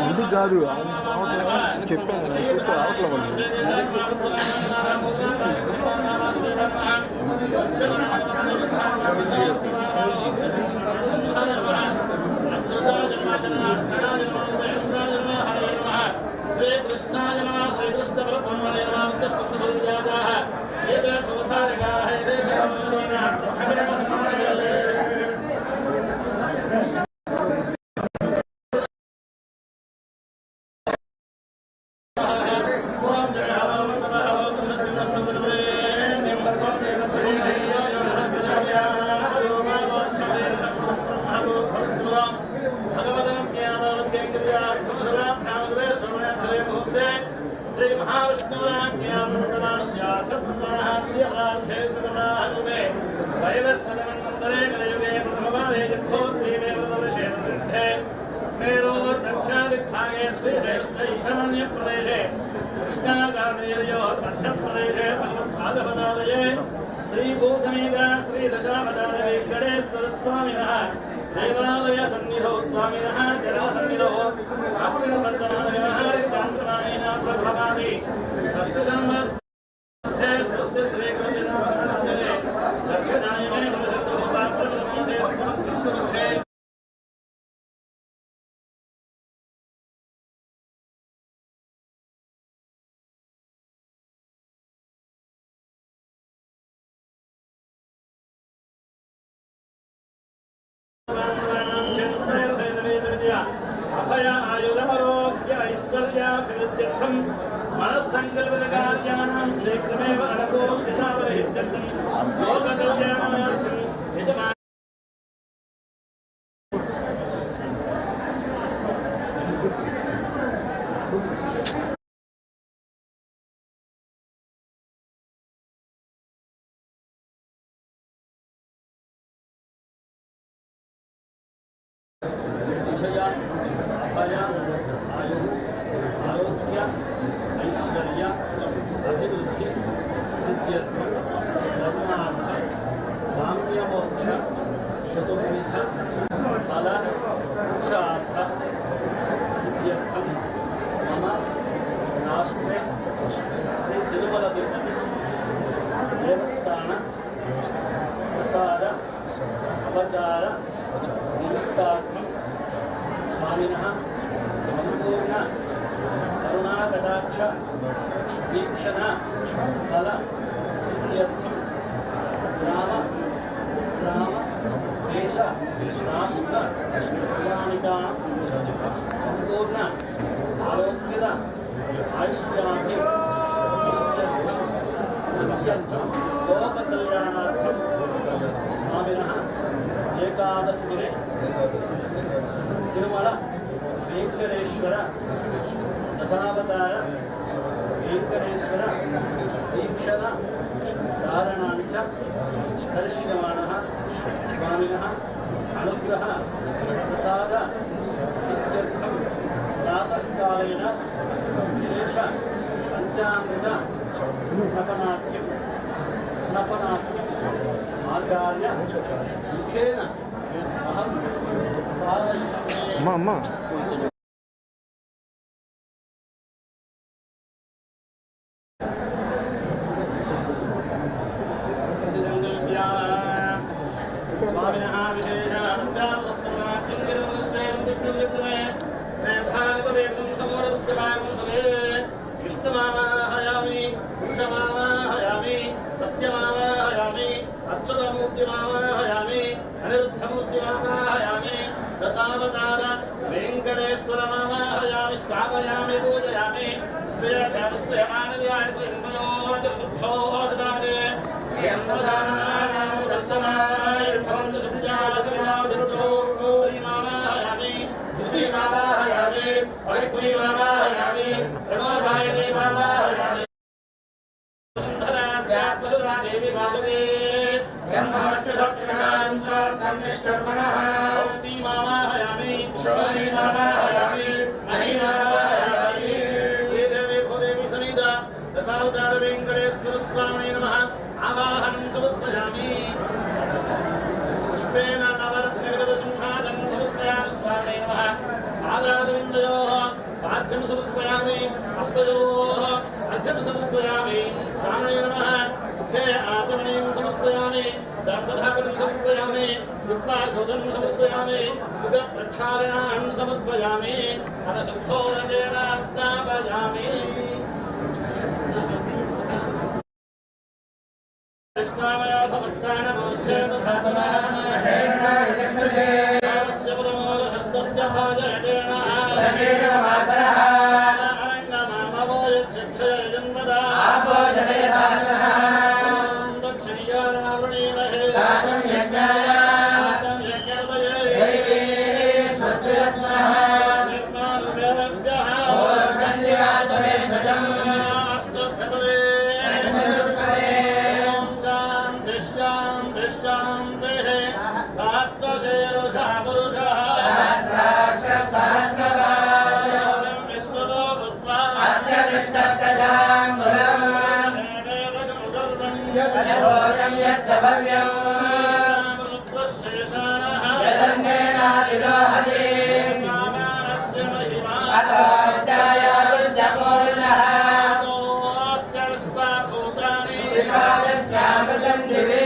ఇది కాదు చెప్పాను చూస్తే రావట్లే स्वामिनः संपूर्ण करुणाकटाक्ष वीक्षण फल सिद्ध्यर्थं ग्राम देश राष्ट्र कल्याणिकां संपूर्ण आरोग्यद आयुष्याभिं सिद्ध्यर्थं लोककल्याणार्थं स्वामिनः एकादशि दिने तिरुमल वेंकटेश्वर दशावतार वेंकटेश्वर दीक्षण धारणाञ्च करिष्यमाणः स्वामिनः अनुग्रह प्रसाद सिद्ध्यर्थं प्रातःकालेन विशेष पंचामृत स्नपनाख्यं आचार्य मुखेन अहं अम्मा स्वामिनः विशेषानुग्रहं विष्णुमावाहयामि पुरुषमावाहयामि सत्यमावाहयामि अच्युतमूर्तिमावाहयामि अनिरुद्धमूर्तिमावाहयामि दशावतार वेङ्कटेश्वरमावाहयामि स्थापयामि पूजयामि श्रेयमानव्याय श्रीमयोदुर्भोददाने श्रीमावाहयामि श्रुतिमावाहयामि परिक्रीमावाहयामि प्रमोदाय देवावाहयामि देवी वासुदे ब्रह्मवर्चसत्करां सत्कर्मणः औष्णीमावाहयामि श्रीमावाहयामि महिमावाहयामि श्रीदेवी भूदेवी समेत दशावतार वेङ्कटेश्वर स्वामिने नमः आवाहनं समर्पयामि पुष्पेण नवरत्नविदसिंहासनं समर्पयामि स्वामिने नमः आदारविन्दयोः पाद्यं समर्पयामि हस्तयोः अर्घ्यं समर्पयामि स्वामिने नमः मुखे आत्मनीं समर्पयामि दर्पधाकं समर्पयामि युक्ताशोधं समर्पयामि युगप्रक्षालनां समर्पयामि अनशुद्धोदकेन स्नापयामि कृष्णामयोधमस्थानमोक्षे तथातनः महेन्द्रायचक्षुषे देवस्य पदमोलहस्तस्य भाजयतेन शरीरमातरः अरङ्गमामवो यच्छक्षय जन्मदा आपो जनयदाचः दक्षिणीयानावृणीमहे गातं यज्ञाय देवी स्वस्तिरस्मः निर्मानुषेभ्यः ओर्गन्धिरातमेशजम् अस्तु भ्यपदे शान्तिः सहस्रशीर्षः पुरुषः सहस्राक्षसहस्रपादं विश्वतो भूत्वा अग्रतिष्ठत्तजाङ्गुलम् यद्भोजं यच्च भव्यम् मृत्वशेषाणः यदन्येनादिरोहति नामानस्य महिमा अतोऽध्यायास्य पुरुषः अतोऽस्य विश्वभूतानि त्रिपादस्यामृतं दिवे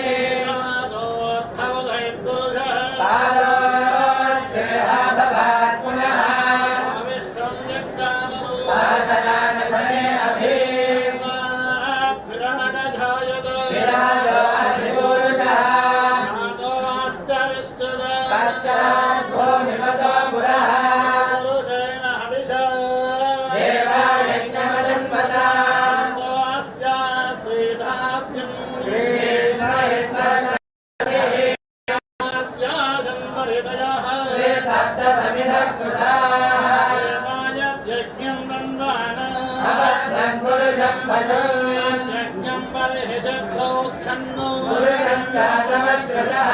यज्ञं बर्हिषक्षौक्षन्नो पुरुषं जातमग्रजः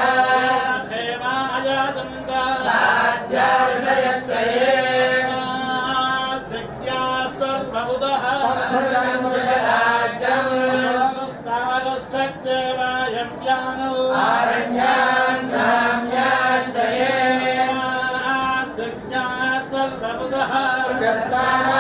हेमायादन्त साध्यार्षयश्च ये सर्वबुधः पुरुषराज्यं स्तागश्चक्देवायव्यानो आरण्यान् ग्राम्याश्च ये सर्वबुधः तस्मात्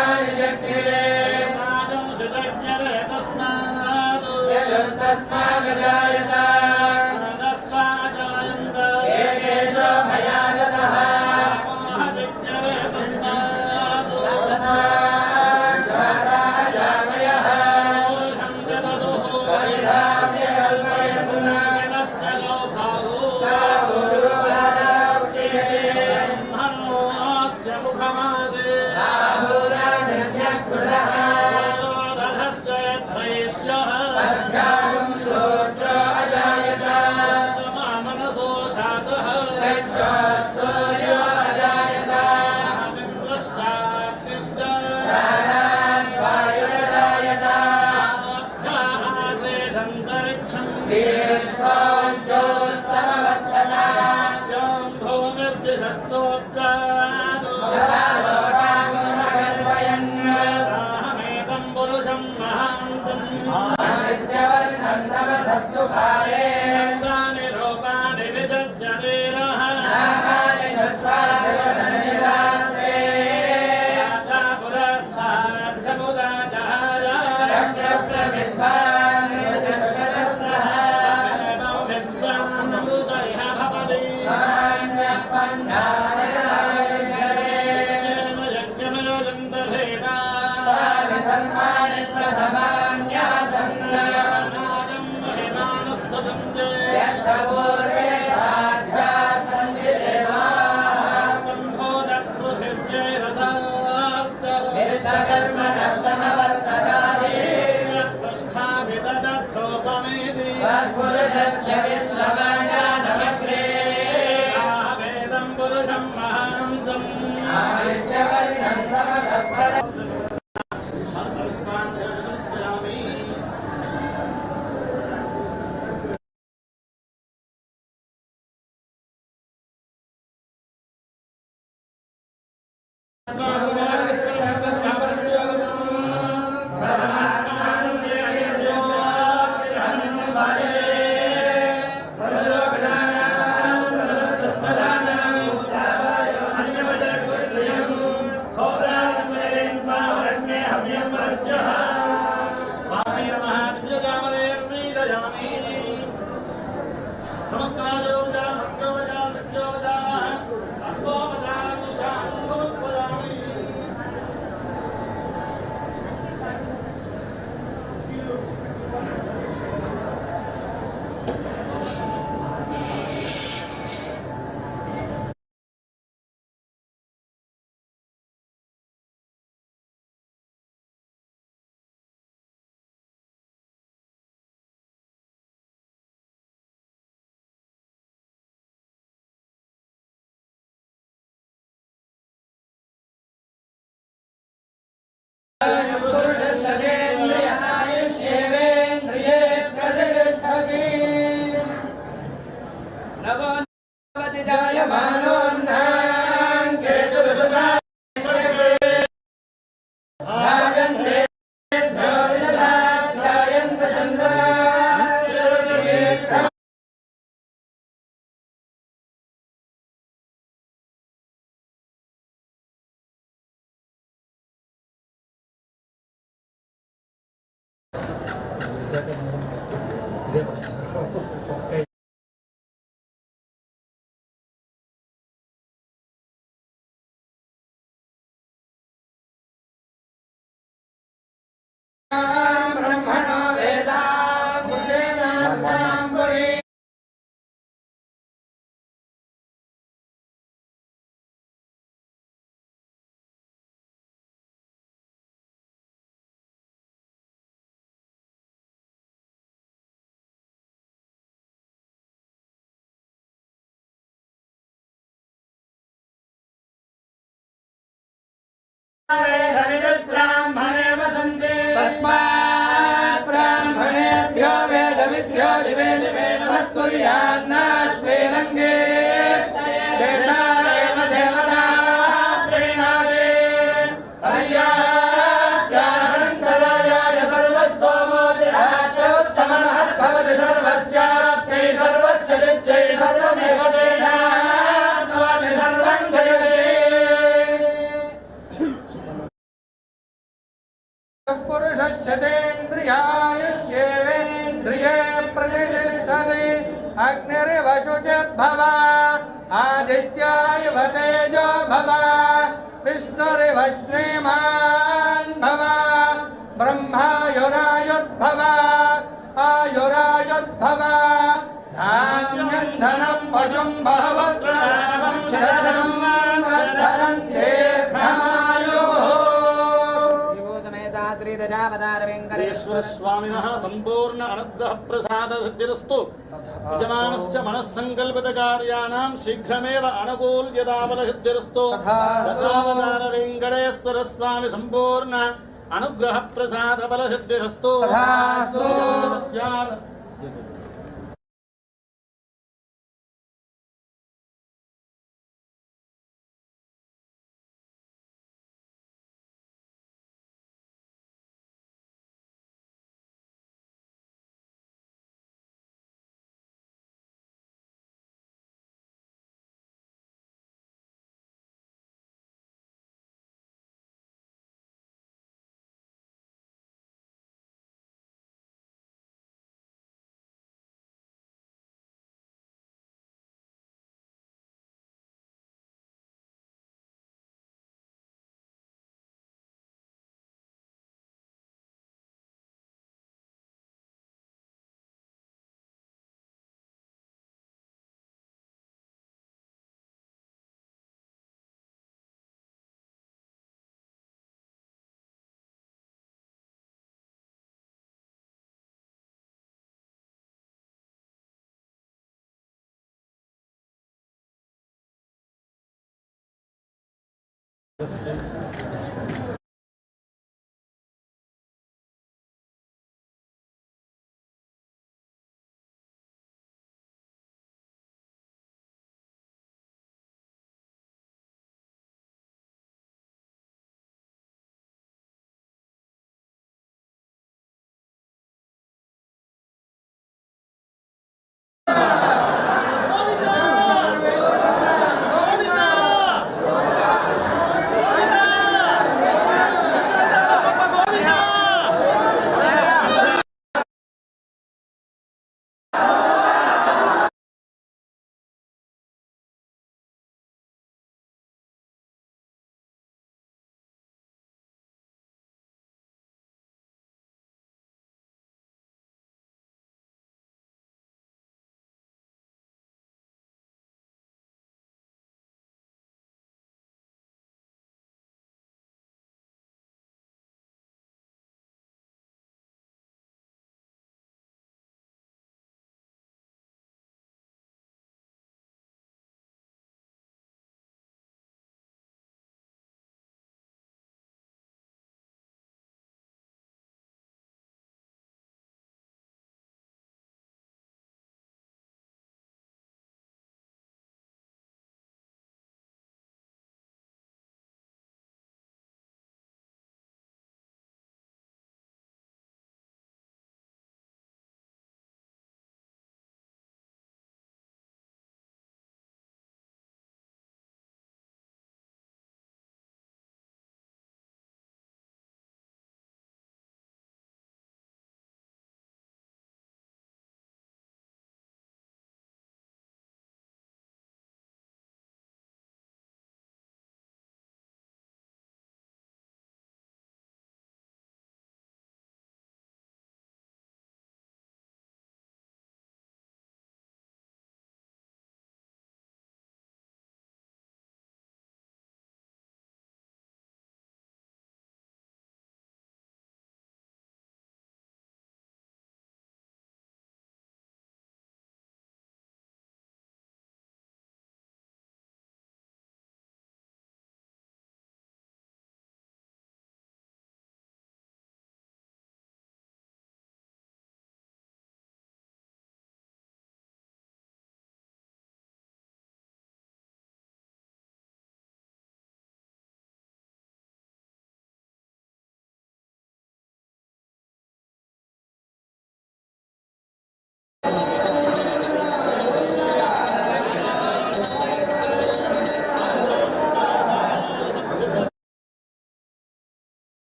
ब्रह्मणो वेदा मुदेनाम्बरी ब्राह्मणे वसन्ते तस्मात् ब्राह्मणेभ्यो वेदविभ्यो दिवे दिवे नमस्कुर्यान्न श्रीरङ्गे देवता एव देवता प्रीणाते हर्याप्यानन्तरायाय सर्वस्तोमोतिराज्योत्तमनहद्भवति सर्वस्याप्त्यै सर्वस्य सिद्ध्यै सर्वमेव तेनात्मवति सर्वं जयते पुरुषस्यतेन्द्रियायुष्येवेन्द्रिये प्रतिष्ठति अग्निरिव शुचिर्भव आदित्यायव तेजो भव विष्णुरिव श्रीमान् भव ब्रह्मायुरायुर्भव आयुरायुर्भव धान्यं धनं पशुं बहवत्रामं शरणं वत्सरं दीर्घमायुः श्रीधजावतारवेङ्कटेश्वर स्वामिनः संपूर्ण अनुग्रह प्रसाद सिद्धिरस्तु यजमानस्य मनस्संकल्पितकार्याणां शीघ्रमेव अनुकूल्यताबल सिद्धिरस्तु वेङ्कटेश्वर स्वामी संपूर्ण अनुग्रह प्रसाद बल सिद्धिरस्तु కొద్ది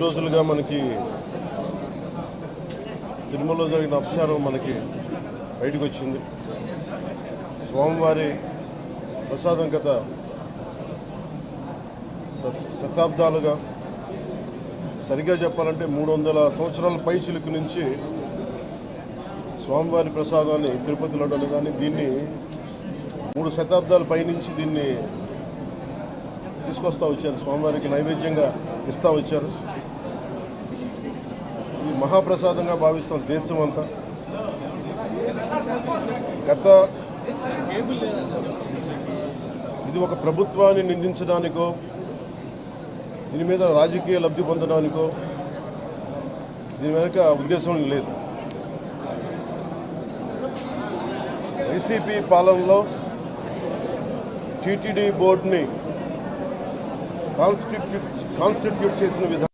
రోజులుగా మనకి తిరుమలలో జరిగిన అపచారం మనకి బయటకు వచ్చింది. స్వామివారి ప్రసాదం గత శతాబ్దాలుగా, సరిగ్గా చెప్పాలంటే 300 సంవత్సరాల పై చిలుకు నుంచి స్వామివారి ప్రసాదాన్ని తిరుపతిలో కానీ దీన్ని 3 శతాబ్దాల పైనుంచి దీన్ని తీసుకొస్తూ వచ్చారు, స్వామివారికి నైవేద్యంగా ఇస్తూ వచ్చారు. ఇది మహాప్రసాదంగా భావిస్తాం దేశం అంతా. ఇది ఒక ప్రభుత్వాన్ని నిందించడానికో, దీని మీద రాజకీయ లబ్ధి పొందడానికో దీని వెనుక ఉద్దేశం లేదు. వైసీపీ పాలనలో టీటీడీ బోర్డుని కాన్స్టిట్యూట్ చేసిన విధానం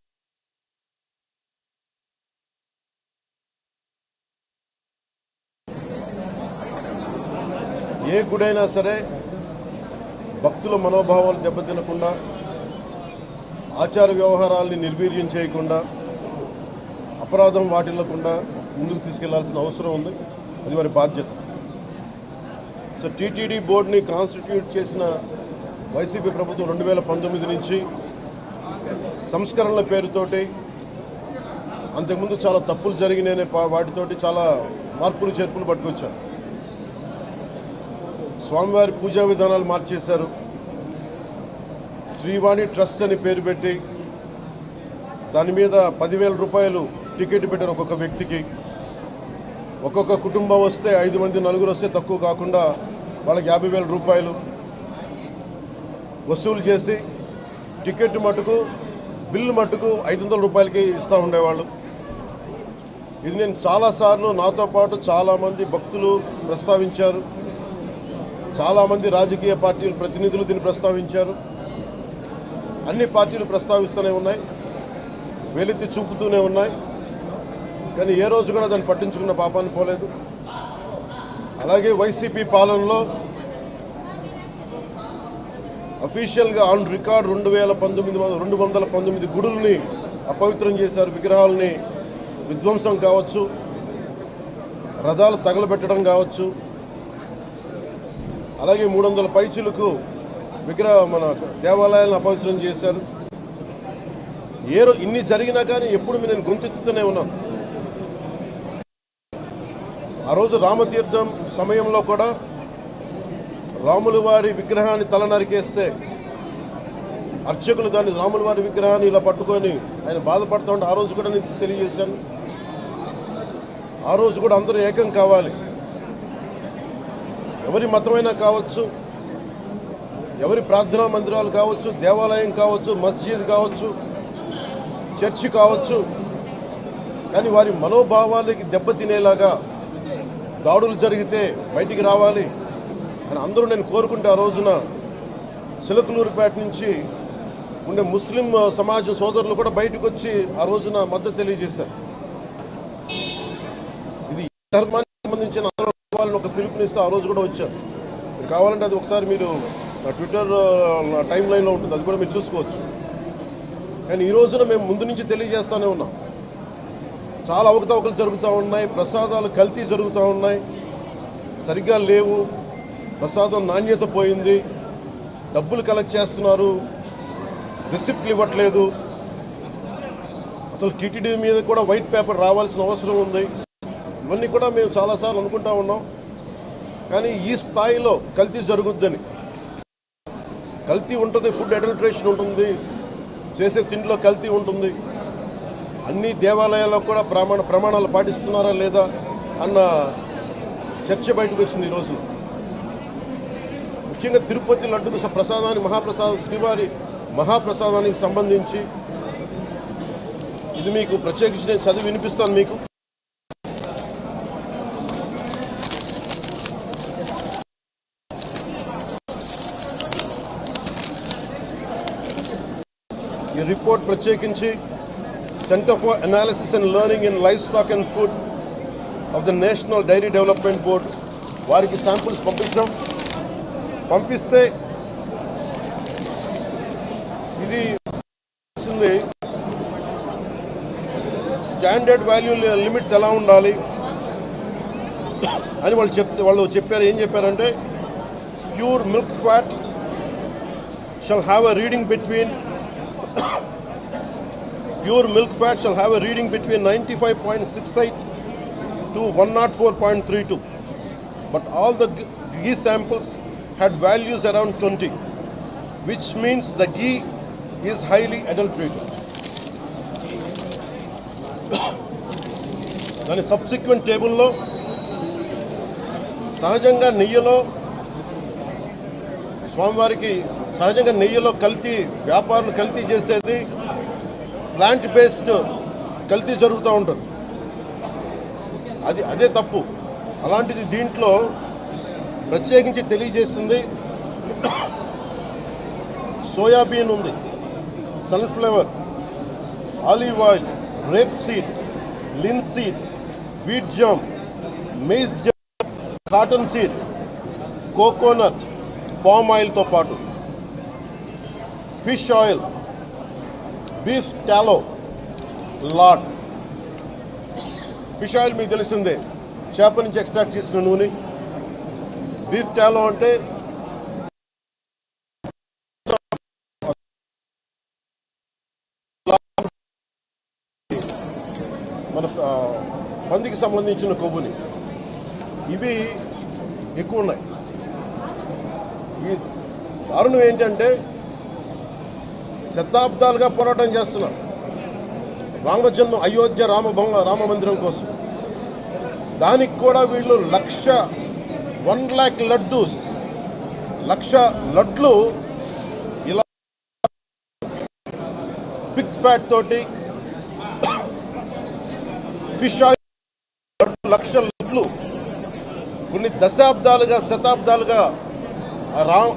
ఏ గుడైనా సరే భక్తుల మనోభావాలు దెబ్బతినకుండా, ఆచార వ్యవహారాల్ని నిర్వీర్యం చేయకుండా, అపరాధం వాటిల్లకుండా ముందుకు తీసుకెళ్లాల్సిన అవసరం ఉంది. అది వారి బాధ్యత. సో టీటీడీ బోర్డుని కాన్స్టిట్యూట్ చేసిన వైసీపీ ప్రభుత్వం 2019 నుంచి సంస్కరణల పేరుతోటి, అంతకుముందు చాలా తప్పులు జరిగినాయనే వాటితోటి చాలా మార్పులు చేర్పులు పట్టుకొచ్చారు. స్వామివారి పూజా విధానాలు మార్చేశారు. శ్రీవాణి ట్రస్ట్ అని పేరు పెట్టి దాని మీద 10,000 రూపాయలు టికెట్ పెట్టారు ఒక్కొక్క వ్యక్తికి. ఒక్కొక్క కుటుంబం వస్తే 5 మంది నలుగురు వస్తే తక్కువ కాకుండా వాళ్ళకి 50,000 రూపాయలు వసూలు చేసి టికెట్ మటుకు బిల్లు మటుకు 500 రూపాయలకి ఇస్తూ ఉండేవాళ్ళు. ఇది నేను చాలాసార్లు నాతో పాటు చాలామంది భక్తులు ప్రస్తావించారు, చాలామంది రాజకీయ పార్టీల ప్రతినిధులు దీన్ని ప్రస్తావించారు. అన్ని పార్టీలు ప్రస్తావిస్తూనే ఉన్నాయి, వేలెత్తి చూపుతూనే ఉన్నాయి. కానీ ఏ రోజు కూడా దాన్ని పట్టించుకున్న పాపాన్ని పోలేదు. అలాగే వైసీపీ పాలనలో అఫీషియల్గా ఆన్ రికార్డ్ 219 గుడుల్ని అపవిత్రం చేశారు. విగ్రహాలని విధ్వంసం కావచ్చు, రథాలు తగలబెట్టడం కావచ్చు, అలాగే 300 పైచులకు మన దేవాలయాలను అపవిత్రం చేశారు. ఇన్ని జరిగినా కానీ ఎప్పుడు నేను గొంతెత్తుతూనే ఉన్నాను. ఆ రోజు రామతీర్థం సమయంలో కూడా రాముల వారి విగ్రహాన్ని తల నరికేస్తే అర్చకులు దాన్ని రాముల వారి విగ్రహాన్ని ఇలా పట్టుకొని ఆయన బాధపడుతూ ఉంటే ఆ రోజు కూడా నేను తెలియజేశాను. ఆ రోజు కూడా అందరూ ఏకం కావాలి. ఎవరి మతమైనా కావచ్చు, ఎవరి ప్రార్థనా మందిరాలు కావచ్చు, దేవాలయం కావచ్చు, మస్జిద్ కావచ్చు, చర్చి కావచ్చు, కానీ వారి మనోభావాలకి దెబ్బతినేలాగా దాడులు జరిగితే బయటికి రావాలి అని అందరూ నేను కోరుకుంటే ఆ రోజున చిలకలూరుపేట నుంచి ఉండే ముస్లిం సమాజం సోదరులు కూడా బయటకు వచ్చి ఆ రోజున మద్దతు తెలియజేశారు. ఇది ధర్మానికి సంబంధించిన వాళ్ళని ఒక పిలుపునిస్తే ఆ రోజు కూడా వచ్చారు. కావాలంటే అది ఒకసారి మీరు ట్విట్టర్ టైం లైన్లో ఉంటుంది, అది కూడా మీరు చూసుకోవచ్చు. కానీ ఈ రోజున మేము ముందు నుంచి తెలియజేస్తూనే ఉన్నాం. చాలా అవకతవకలు జరుగుతూ ఉన్నాయి, ప్రసాదాలు కల్తీ జరుగుతూ ఉన్నాయి, సరిగ్గా లేవు, ప్రసాదం నాణ్యత పోయింది, డబ్బులు కలెక్ట్ చేస్తున్నారు, రిసిప్ట్లు ఇవ్వట్లేదు, అసలు టీటీడీ మీద కూడా వైట్ పేపర్ రావాల్సిన అవసరం ఉంది. ఇవన్నీ కూడా మేము చాలాసార్లు అనుకుంటా ఉన్నాం. కానీ ఈ స్థాయిలో కల్తీ జరుగుద్దని, కల్తీ ఉంటుంది, ఫుడ్ అడల్ట్రేషన్ ఉంటుంది, చేసే తిండిలో కల్తీ ఉంటుంది, అన్ని దేవాలయాల్లో కూడా ప్రమాణాలు పాటిస్తున్నారా లేదా అన్న చర్చ బయటకు వచ్చింది ఈ రోజున. ముఖ్యంగా తిరుపతి లడ్డుకు ప్రసాదానికి శ్రీవారి మహాప్రసాదానికి సంబంధించి ఇది మీకు ప్రత్యేకించి నేను చదివి వినిపిస్తాను మీకు. ఈ రిపోర్ట్ ప్రత్యేకించి centre for analysis and learning in life stock and food of the national dairy development board వారికి శాంపుల్స్ పంపిస్తే ఇది స్టాండర్డ్ వాల్యూ లిమిట్స్ ఎలా ఉండాలి అని వాళ్ళు చెప్పారు. ఏం చెప్పారంటే pure milk fat shall have a reading between 95.68 to 104.32, but all the ghee samples had values around 20, which means the ghee is highly adulterated. దాని సబ్సిక్వెంట్ టేబుల్లో సహజంగా నెయ్యిలో కల్తీ వ్యాపారులు కల్తీ చేసేది ప్లాంట్ బేస్డ్ కల్తీ జరుగుతూ ఉంటుంది. అదే తప్పు. అలాంటిది దీంట్లో ప్రత్యేకించి తెలియజేసింది సోయాబీన్ ఉంది, sunflower, olive oil, rapeseed, linseed, wheat germ, maize germ, cottonseed, coconut, palm ఆయిల్తో పాటు fish oil, beef tallow, lard. Fish oil మీకు తెలిసిందే, చేప నుంచి ఎక్స్ట్రాక్ట్ చేసిన నూనె. బీఫ్ టాలో అంటే మన పందికి సంబంధించిన కొవ్వుని. ఇవి ఎక్కువ ఉన్నాయి. ఈ దారుణం ఏంటంటే శతాబ్దాలుగా పోరాటం చేస్తున్నారు రామజన్మ అయోధ్య రామ మందిరం కోసం. దానికి కూడా వీళ్ళు 1,00,000 లడ్డూస్ 1,00,000 లడ్లు ఇలా పిగ్ ఫ్యాట్ తోటి ఫిష్ ఆయిల్ 1,00,000 లడ్లు కొన్ని దశాబ్దాలుగా శతాబ్దాలుగా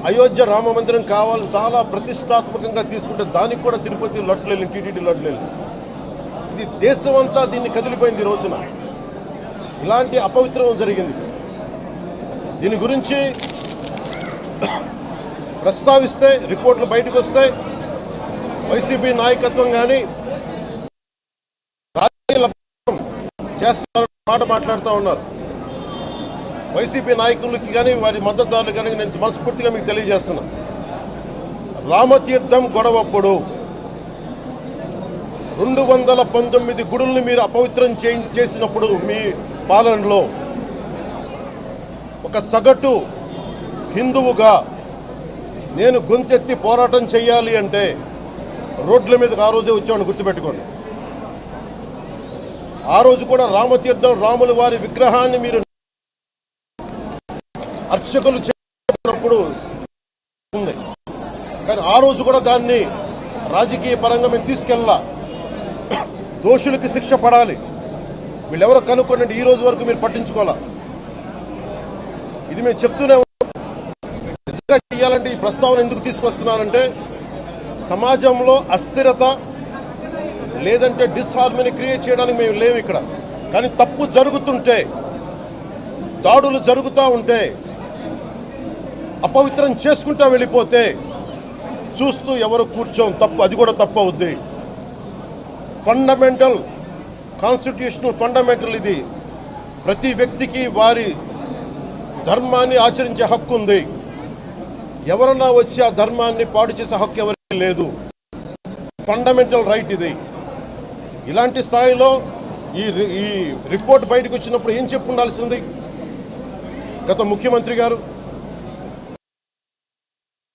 అయోధ్య రామ మందిరం కావాలని చాలా ప్రతిష్టాత్మకంగా తీసుకుంటే దానికి కూడా తిరుపతి లడ్లు వెళ్ళింది, టీటీడీ లడ్లు వెళ్ళింది. ఇది దేశం అంతా దీన్ని కదిలిపోయింది. ఈ రోజున ఇలాంటి అపవిత్రం జరిగింది. దీని గురించి ప్రస్తావిస్తే రిపోర్ట్లు బయటకు వస్తాయి. వైసీపీ నాయకత్వం కానీ రాజకీయ చేస్తారని మాట మాట్లాడుతూ ఉన్నారు. వైసీపీ నాయకులకి కానీ వారి మద్దతుదారులు కానీ నేను మనస్ఫూర్తిగా మీకు తెలియజేస్తున్నా, రామతీర్థం గొడవప్పుడు 219 గుడుల్ని మీరు అపవిత్రం చేసినప్పుడు మీ పాలనలో ఒక సగటు హిందువుగా నేను గొంతెత్తి పోరాటం చేయాలి అంటే రోడ్ల మీదకి ఆ రోజే వచ్చామని గుర్తుపెట్టుకోండి. ఆ రోజు కూడా రామతీర్థం రాముల వారి విగ్రహాన్ని మీరు అర్చకులు చేసినప్పుడు ఉంది, కానీ ఆ రోజు కూడా దాన్ని రాజకీయ పరంగా మేము తీసుకెళ్ళా. దోషులకి శిక్ష పడాలి, వీళ్ళెవరో కనుక్కోండి. ఈ రోజు వరకు మీరు పట్టించుకోవాలా. ఇది మేము చెప్తూనే నిజంగా చేయాలంటే ఈ ప్రస్తావన ఎందుకు తీసుకొస్తున్నానంటే సమాజంలో అస్థిరత లేదంటే డిస్హార్మనీ క్రియేట్ చేయడానికి మేము లేవు ఇక్కడ. కానీ తప్పు జరుగుతుంటే, దాడులు జరుగుతూ ఉంటే, అపవిత్రం చేసుకుంటూ వెళ్ళిపోతే చూస్తూ ఎవరు కూర్చోం. తప్పు, అది కూడా తప్పు అవుద్ది. ఫండమెంటల్ కాన్స్టిట్యూషనల్ ఫండమెంటల్ ఇది. ప్రతి వ్యక్తికి వారి ధర్మాన్ని ఆచరించే హక్కు ఉంది. ఎవరన్నా వచ్చి ఆ ధర్మాన్ని పాడు చేసే హక్కు ఎవరికి లేదు. ఫండమెంటల్ రైట్ ఇది. ఇలాంటి స్థాయిలో ఈ రిపోర్ట్ బయటకు వచ్చినప్పుడు ఏం చెప్పు ఉండాల్సింది గత ముఖ్యమంత్రి గారు?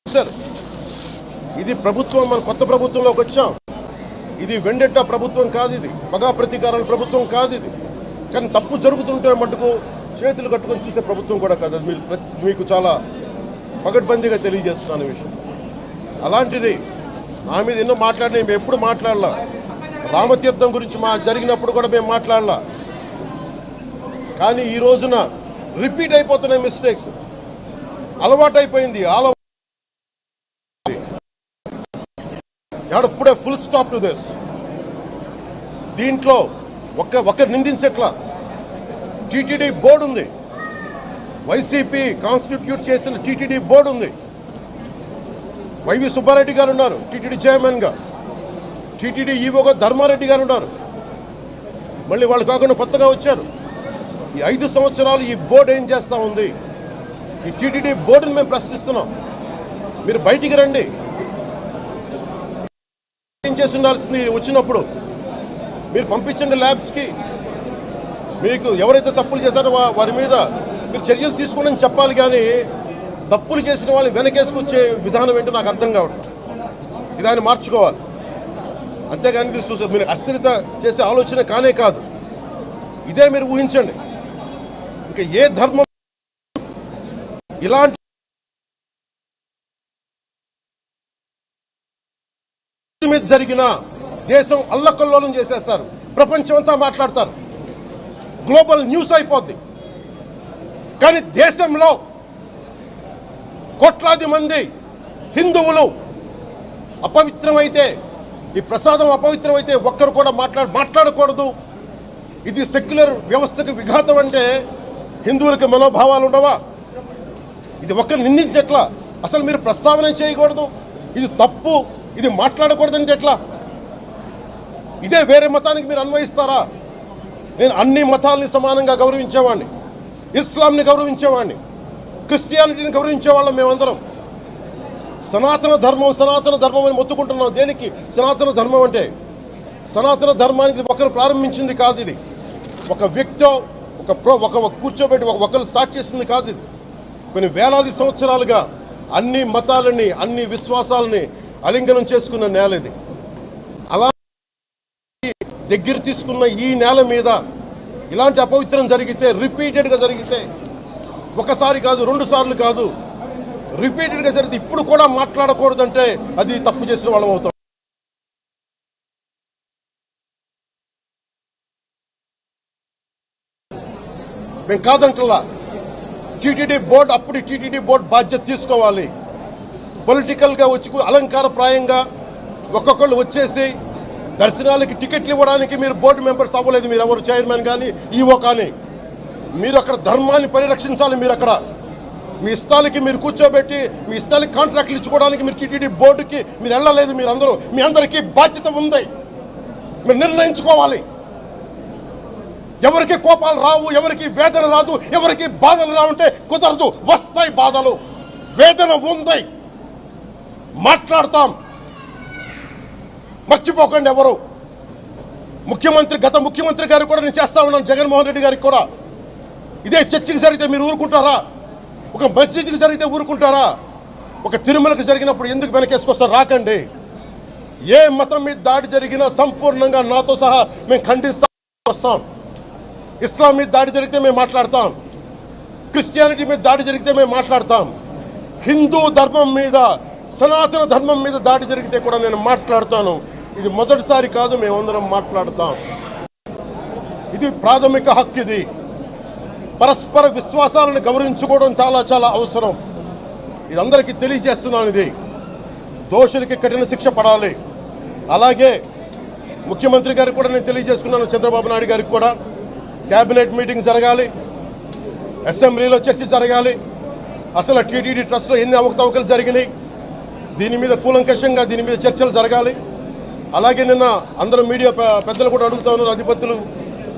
సార్, ఇది ప్రభుత్వం, మన కొత్త ప్రభుత్వంలోకి వచ్చాం. ఇది వెండెట్టా ప్రభుత్వం కాదు, ఇది పగా ప్రతీకారాల ప్రభుత్వం కాదు ఇది. కానీ తప్పు జరుగుతుంటే మటుకు చేతులు కట్టుకొని చూసే ప్రభుత్వం కూడా కాదు. అది మీకు చాలా పగడ్బందీగా తెలియజేస్తున్నాను విషయం. అలాంటిది నా మీద ఎన్నో మాట్లాడిన మేము ఎప్పుడు మాట్లాడలా. రామతీర్థం గురించి జరిగినప్పుడు కూడా మేము మాట్లాడలా. కానీ ఈ రోజున రిపీట్ అయిపోతున్నాయి మిస్టేక్స్. అలవాటైపోయింది. ఇప్పుడే ఫుల్ స్టాప్ టు దిస్. దీంట్లో ఒక్కరు నిందించట్లా. టీటీడీ బోర్డు ఉంది, వైసీపీ కాన్స్టిట్యూట్ చేసిన టీటీడీ బోర్డు ఉంది. వైవి సుబ్బారెడ్డి గారు ఉన్నారు టీటీడీ చైర్మన్గా. టీటీడీ ఈవోగా ధర్మారెడ్డి గారు ఉన్నారు. మళ్ళీ వాళ్ళు కాకుండా కొత్తగా వచ్చారు. ఈ 5 సంవత్సరాలు ఈ బోర్డు ఏం చేస్తూ ఉంది? ఈ టీటీడీ బోర్డుని మేము ప్రశ్నిస్తున్నాం. మీరు బయటికి రండి. ఏం చేసి ఉండాల్సింది? వచ్చినప్పుడు మీరు పంపించండి ల్యాబ్స్కి. మీకు ఎవరైతే తప్పులు చేశారో వారి మీద మీరు చర్యలు తీసుకోండి చెప్పాలి. కానీ తప్పులు చేసిన వాళ్ళని వెనకేసుకొచ్చే విధానం ఏంటో నాకు అర్థం కావట్లేదు. ఇది ఆయన మార్చుకోవాలి. అంతేగాని ఇది మీరు అస్థిరత చేసే ఆలోచన కానే కాదు. ఇదే మీరు ఊహించండి. ఇంకా ఏ ధర్మం ఇలాంటి మీద జరిగిన దేశం అల్లకల్లోలం చేసేస్తారు. ప్రపంచం అంతా మాట్లాడతారు. గ్లోబల్ న్యూస్ అయిపోద్ది. కానీ దేశంలో కోట్లాది మంది హిందువులు అపవిత్రమైతే, ఈ ప్రసాదం అపవిత్రమైతే ఒక్కరు కూడా మాట్లాడకూడదు. ఇది సెక్యులర్ వ్యవస్థకు విఘాతం అంటే హిందువులకి మనోభావాలు ఉండవా? ఇది ఒక్కరు నిందించట్లా. అసలు మీరు ప్రస్తావన చేయకూడదు, ఇది తప్పు, ఇది మాట్లాడకూడదంటే ఎట్లా? ఇదే వేరే మతానికి మీరు అన్వయిస్తారా? నేను అన్ని మతాలని సమానంగా గౌరవించేవాడిని. ఇస్లాంని గౌరవించేవాడిని, క్రిస్టియానిటీని గౌరవించేవాళ్ళం మేమందరం. సనాతన ధర్మం అని మొత్తుకుంటున్నాం. దేనికి సనాతన ధర్మం అంటే? సనాతన ధర్మానికి ఒకరు ప్రారంభించింది కాదు. ఇది ఒక వ్యక్తో కూర్చోబెట్టి ఒకరు స్టార్ట్ చేసింది కాదు. ఇది కొన్ని వేలాది సంవత్సరాలుగా అన్ని మతాలని, అన్ని విశ్వాసాలని అలింగనం చేసుకున్న నేల ఇది. అలా దగ్గర తీసుకున్న ఈ నేల మీద ఇలాంటి అపవిత్రం జరిగితే, రిపీటెడ్గా జరిగితే, ఒకసారి కాదు 2 సార్లు కాదు, రిపీటెడ్గా జరిగితే ఇప్పుడు కూడా మాట్లాడకూడదంటే అది తప్పు చేసిన వాళ్ళం అవుతాం. మేము కాదంటలా. టీటీడీ బోర్డు అప్పుడు టీటీడీ బోర్డు బాధ్యత తీసుకోవాలి. పొలిటికల్గా వచ్చి అలంకారప్రాయంగా ఒక్కొక్కళ్ళు వచ్చేసి దర్శనాలకి టికెట్లు ఇవ్వడానికి మీరు బోర్డు మెంబర్స్ అవ్వలేదు. మీరు ఎవరు చైర్మన్ కానీ ఈవో కానీ. మీరు అక్కడ ధర్మాన్ని పరిరక్షించాలి. మీరు అక్కడ మీ ఇష్టాలకి మీరు కూర్చోబెట్టి మీ ఇష్టాలకి కాంట్రాక్ట్లు ఇచ్చుకోవడానికి మీరు టీటీడీ బోర్డుకి మీరు వెళ్ళలేదు. మీరు అందరూ మీ అందరికీ బాధ్యత ఉంది. మీరు నిర్ణయించుకోవాలి. ఎవరికి కోపాలు రావు, ఎవరికి వేదన రాదు, ఎవరికి బాధలు రావుంటే కుదరదు. వస్తాయి బాధలు, వేదన ఉంది, మాట్లాడతాం. మర్చిపోకండి ఎవరు. గత ముఖ్యమంత్రి గారు కూడా నేను చేస్తా ఉన్నాను, జగన్మోహన్ రెడ్డి గారికి కూడా. ఇదే చర్చికి జరిగితే మీరు ఊరుకుంటారా? ఒక మసీదుకి జరిగితే ఊరుకుంటారా? ఒక తిరుమలకి జరిగినప్పుడు ఎందుకు వెనకేసుకొస్తారు? రాకండి. ఏ మతం మీద దాడి జరిగినా సంపూర్ణంగా నాతో సహా మేము ఖండిస్తాం, వస్తాం. ఇస్లాం మీద దాడి జరిగితే మేము మాట్లాడతాం. క్రిస్టియానిటీ మీద దాడి జరిగితే మేము మాట్లాడతాం. హిందూ ధర్మం మీద, సనాతన ధర్మం మీద దాడి జరిగితే కూడా నేను మాట్లాడతాను. ఇది మొదటిసారి కాదు, మేమందరం మాట్లాడతాం. ఇది ప్రాథమిక హక్కు. ఇది పరస్పర విశ్వాసాలను గౌరవించుకోవడం చాలా చాలా అవసరం. ఇది అందరికీ తెలియజేస్తున్నాను. ఇది దోషులకి కఠిన శిక్ష పడాలి. అలాగే ముఖ్యమంత్రి గారికి కూడా నేను తెలియజేసుకున్నాను, చంద్రబాబు నాయుడు గారికి కూడా క్యాబినెట్ మీటింగ్ జరగాలి, అసెంబ్లీలో చర్చ జరగాలి. అసలు టీటీడీ ట్రస్ట్లో ఎన్ని అవకతవకలు జరిగినాయి, దీని మీద కూలంకషంగా దీని మీద చర్చలు జరగాలి. అలాగే నిన్న అందరూ మీడియా పెద్దలు కూడా అడుగుతూ ఉన్నారు, అధిపతులు,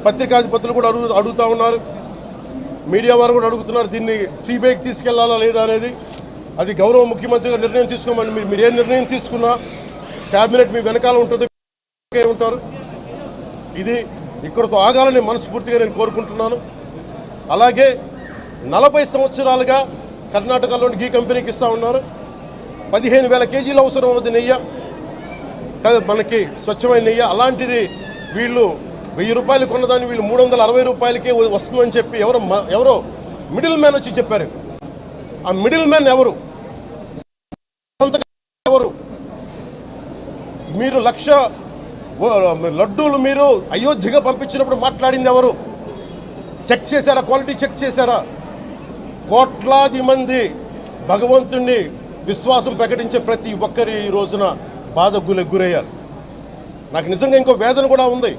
పత్రికాధిపతులు కూడా అడుగుతూ ఉన్నారు, మీడియా వారు కూడా అడుగుతున్నారు, దీన్ని సిబిఐకి తీసుకెళ్లాలా లేదా అనేది. అది గౌరవ ముఖ్యమంత్రి గారు నిర్ణయం తీసుకోమని. మీరు ఏ నిర్ణయం తీసుకున్నా క్యాబినెట్ మీ వెనకాల ఉంటుంది, ఉంటారు. ఇది ఇక్కడతో ఆగాలని మనస్ఫూర్తిగా నేను కోరుకుంటున్నాను. అలాగే 40 సంవత్సరాలుగా కర్ణాటకలోని గీ కంపెనీకి ఇస్తూ ఉన్నారు. 15,000 కేజీలు అవసరం అవుతుంది నెయ్యి, కాదు మనకి స్వచ్ఛమైన నెయ్యి. అలాంటిది వీళ్ళు 1000 రూపాయలు కొన్నదాన్ని వీళ్ళు 360 రూపాయలకే వస్తుందని చెప్పి ఎవరో మిడిల్ మ్యాన్ వచ్చి చెప్పారు. ఆ మిడిల్ మ్యాన్ ఎవరు? మీరు 1,00,000 లడ్డూలు మీరు అయోధ్యగా పంపించినప్పుడు మాట్లాడింది ఎవరు? చెక్ చేశారా? క్వాలిటీ చెక్ చేశారా? కోట్లాది మంది భగవంతుణ్ణి విశ్వాసం ప్రకటించే ప్రతి ఒక్కరి ఈ రోజున బాధకు గురయ్యారు. నాకు నిజంగా ఇంకో వేదన కూడా ఉంది.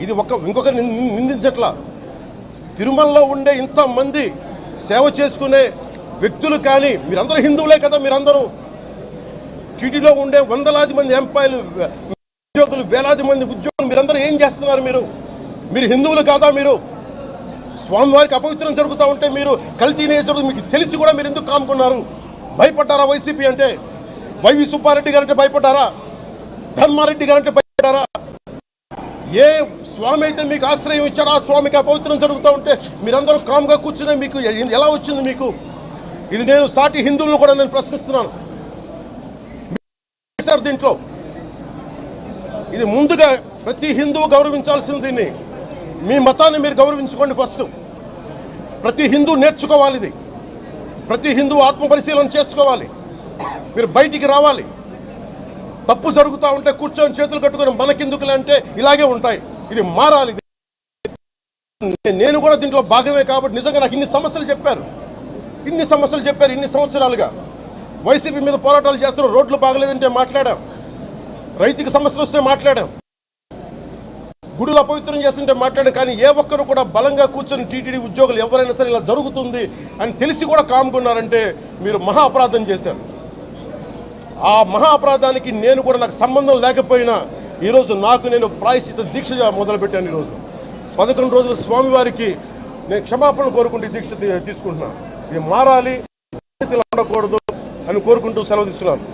ఇది ఇంకొకరు నిందించట్లా. తిరుమలలో ఉండే ఇంతమంది సేవ చేసుకునే వ్యక్తులు కానీ మీరందరూ హిందువులే కదా. మీరందరూ టీటీలో ఉండే వందలాది మంది ఎంప్లాయీలు, ఉద్యోగులు, వేలాది మంది ఉద్యోగులు, మీరందరూ ఏం చేస్తున్నారు? మీరు హిందువులు కాదా? మీరు స్వామివారికి అపవిత్రం జరుగుతూ ఉంటే మీరు కల్తీ జరుగుతుంది మీకు తెలిసి కూడా మీరు ఎందుకు కాముకున్నారు? భయపడ్డారా? వైసీపీ అంటే వైవి సుబ్బారెడ్డి గారంటే భయపడ్డారా? ధర్మారెడ్డి గారంటే భయపడ్డారా? ఏ స్వామి అయితే మీకు ఆశ్రయం ఇచ్చారో ఆ స్వామికి అపవిత్రం జరుగుతూ ఉంటే మీరందరూ కామ్గా కూర్చునే మీకు ఎలా వచ్చింది? మీకు ఇది నేను సాటి హిందువులను కూడా నేను ప్రశ్నిస్తున్నాను. దీంట్లో ఇది ముందుగా ప్రతి హిందువు గౌరవించాల్సింది. దీన్ని మీ మతాన్ని మీరు గౌరవించుకోండి ఫస్ట్. ప్రతి హిందువు నేర్చుకోవాలి. ఇది ప్రతి హిందువు ఆత్మపరిశీలన చేసుకోవాలి. మీరు బయటికి రావాలి. తప్పు జరుగుతూ ఉంటే కూర్చొని చేతులు కట్టుకొని మనకెందుకులే అంటే ఇలాగే ఉంటాయి. ఇది మారాలి. నేను కూడా దీంట్లో భాగమే కాబట్టి నిజంగా నాకు ఇన్ని సమస్యలు చెప్పారు ఇన్ని సంవత్సరాలుగా. వైసీపీ మీద పోరాటాలు చేస్తున్న రోడ్లు బాగలేదంటే మాట్లాడాం, రైతుకి సమస్యలు వస్తే మాట్లాడాం, గుడులు అపవిత్రం చేస్తుంటే మాట్లాడాం. కానీ ఏ ఒక్కరు కూడా బలంగా కూర్చొని టీటీడీ ఉద్యోగులు ఎవరైనా సరే ఇలా జరుగుతుంది అని తెలిసి కూడా కామ్కున్నారంటే మీరు మహా అపరాధం చేశారు. ఆ మహా అపరాధానికి నేను కూడా నాకు సంబంధం లేకపోయినా ఈరోజు నేను ప్రాయశ్చిత దీక్ష మొదలుపెట్టాను. ఈరోజు 11 రోజులు స్వామివారికి నేను క్షమాపణలు కోరుకుంటూ దీక్ష తీసుకుంటున్నాను. ఇది మారాలి, ఉండకూడదు అని కోరుకుంటూ సెలవు తీసుకున్నాను.